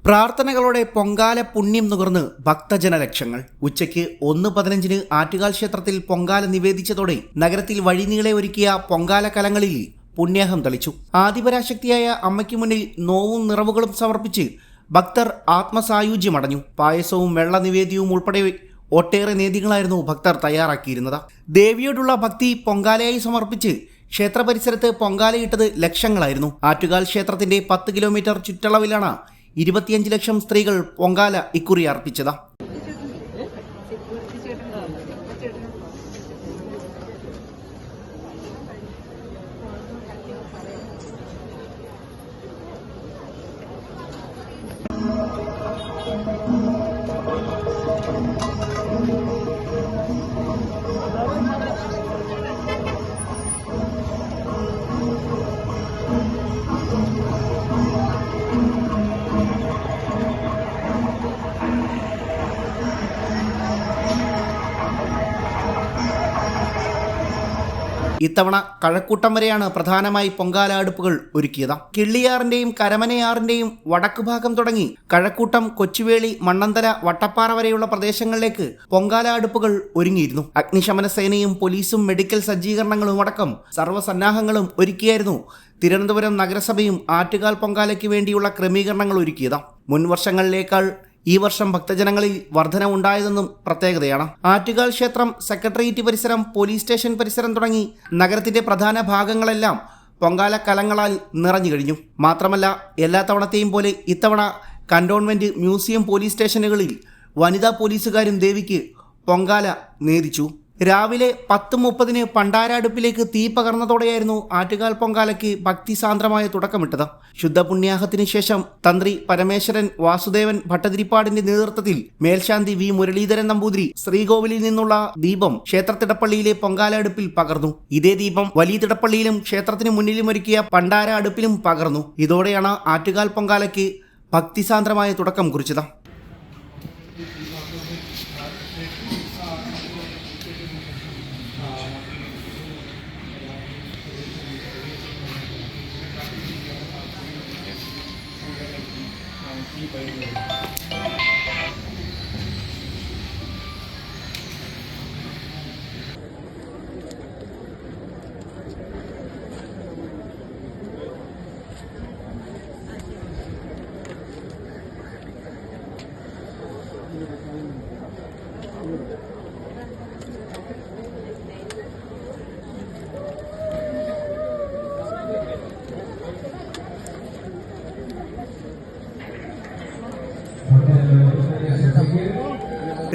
പ്രാർത്ഥനകളോടെ പൊങ്കാല പുണ്യം നുകർന്ന് ഭക്തജനലക്ഷങ്ങൾ. ഉച്ചയ്ക്ക് 1:15 ആറ്റുകാൽ ക്ഷേത്രത്തിൽ പൊങ്കാല നിവേദിച്ചതോടെ നഗരത്തിൽ വഴിനീളെ ഒരുക്കിയ പൊങ്കാല കലങ്ങളിൽ പുണ്യാഹം തളിച്ചു. ആദിപരാശക്തിയായ അമ്മയ്ക്ക് മുന്നിൽ നോവും നിറവുകളും സമർപ്പിച്ച് ഭക്തർ ആത്മസായുജ്യമടഞ്ഞു. പായസവും വെള്ള നിവേദ്യവും ഉൾപ്പെടെ ഒട്ടേറെ നേദ്യങ്ങളായിരുന്നു ഭക്തർ തയ്യാറാക്കിയിരുന്നത്. ദേവിയോടുള്ള ഭക്തി പൊങ്കാലയായി സമർപ്പിച്ച് ക്ഷേത്ര പരിസരത്ത് പൊങ്കാലയിട്ടത് ലക്ഷങ്ങളായിരുന്നു. ആറ്റുകാൽ ക്ഷേത്രത്തിന്റെ 10 കിലോമീറ്റർ ചുറ്റളവിലാണ് 25 ലക്ഷം സ്ത്രീകൾ പൊങ്കാല ഇക്കുറി അർപ്പിച്ചത്. ഇത്തവണ കഴക്കൂട്ടം വരെയാണ് പ്രധാനമായി പൊങ്കാല അടുപ്പുകൾ ഒരുക്കിയത്. കിള്ളിയാറിന്റെയും കരമനയാറിന്റെയും വടക്കുഭാഗം തുടങ്ങി കഴക്കൂട്ടം, കൊച്ചുവേളി, മണ്ണന്തല, വട്ടപ്പാറ വരെയുള്ള പ്രദേശങ്ങളിലേക്ക് പൊങ്കാല അടുപ്പുകൾ ഒരുങ്ങിയിരുന്നു. അഗ്നിശമന സേനയും പോലീസും മെഡിക്കൽ സജ്ജീകരണങ്ങളും അടക്കം സർവ്വസന്നാഹങ്ങളും ഒരുക്കിയായിരുന്നു തിരുവനന്തപുരം നഗരസഭയും ആറ്റുകാൽ പൊങ്കാലയ്ക്ക് വേണ്ടിയുള്ള ക്രമീകരണങ്ങൾ ഒരുക്കിയത്. മുൻവർഷങ്ങളിലേക്കാൾ ഈ വർഷം ഭക്തജനങ്ങളിൽ വർധനവുണ്ടായതെന്നും പ്രത്യേകതയാണ്. ആറ്റുകാൽ ക്ഷേത്രം, സെക്രട്ടേറിയറ്റ് പരിസരം, പോലീസ് സ്റ്റേഷൻ പരിസരം തുടങ്ങി നഗരത്തിന്റെ പ്രധാന ഭാഗങ്ങളെല്ലാം പൊങ്കാല കലങ്ങളാൽ നിറഞ്ഞു കഴിഞ്ഞു. മാത്രമല്ല, എല്ലാ തവണത്തെയും പോലെ ഇത്തവണ കന്റോൺമെന്റ്, മ്യൂസിയം, പോലീസ് സ്റ്റേഷനുകളിൽ വനിതാ പോലീസുകാരും ദേവിക്ക് പൊങ്കാല നേദിച്ചു. രാവിലെ 10:30 പണ്ടാര അടുപ്പിലേക്ക് തീ പകർന്നതോടെയായിരുന്നു ആറ്റുകാൽ പൊങ്കാലയ്ക്ക് ഭക്തിസാന്ദ്രമായ തുടക്കമിട്ടത്. ശുദ്ധപുണ്യാഹത്തിന് ശേഷം തന്ത്രി പരമേശ്വരൻ വാസുദേവൻ ഭട്ടതിരിപ്പാടിന്റെ നേതൃത്വത്തിൽ മേൽശാന്തി വി മുരളീധരൻ നമ്പൂതിരി ശ്രീകോവിലിൽ നിന്നുള്ള ദീപം ക്ഷേത്രത്തിടപ്പള്ളിയിലെ പൊങ്കാല അടുപ്പിൽ പകർന്നു. ഇതേ ദീപം വലിയ തിടപ്പള്ളിയിലും ക്ഷേത്രത്തിന് മുന്നിലും ഒരുക്കിയ പണ്ടാര അടുപ്പിലും പകർന്നു. ഇതോടെയാണ് ആറ്റുകാൽ പൊങ്കാലയ്ക്ക് ഭക്തിസാന്ദ്രമായ തുടക്കം കുറിച്ചത്.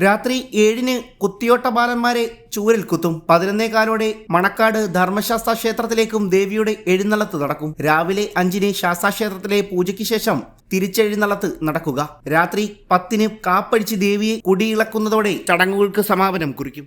രാത്രി 7-ന് കുത്തിയോട്ട ബാലന്മാരെ ചൂരൽ കുത്തും. 11:15 മണക്കാട് ധർമ്മശാസ്ത്ര ക്ഷേത്രത്തിലേക്കും ദേവിയുടെ എഴുന്നള്ളത്ത് നടക്കും. രാവിലെ 5-ന് ശാസ്താക്ഷേത്രത്തിലെ പൂജയ്ക്ക് ശേഷം തിരിച്ചെഴുന്നള്ളത്ത് നടക്കുക. രാത്രി 10-ന് കാപ്പഴിച്ച് ദേവിയെ കുടിയിളക്കുന്നതോടെ ചടങ്ങുകൾക്ക് സമാപനം കുറിക്കും.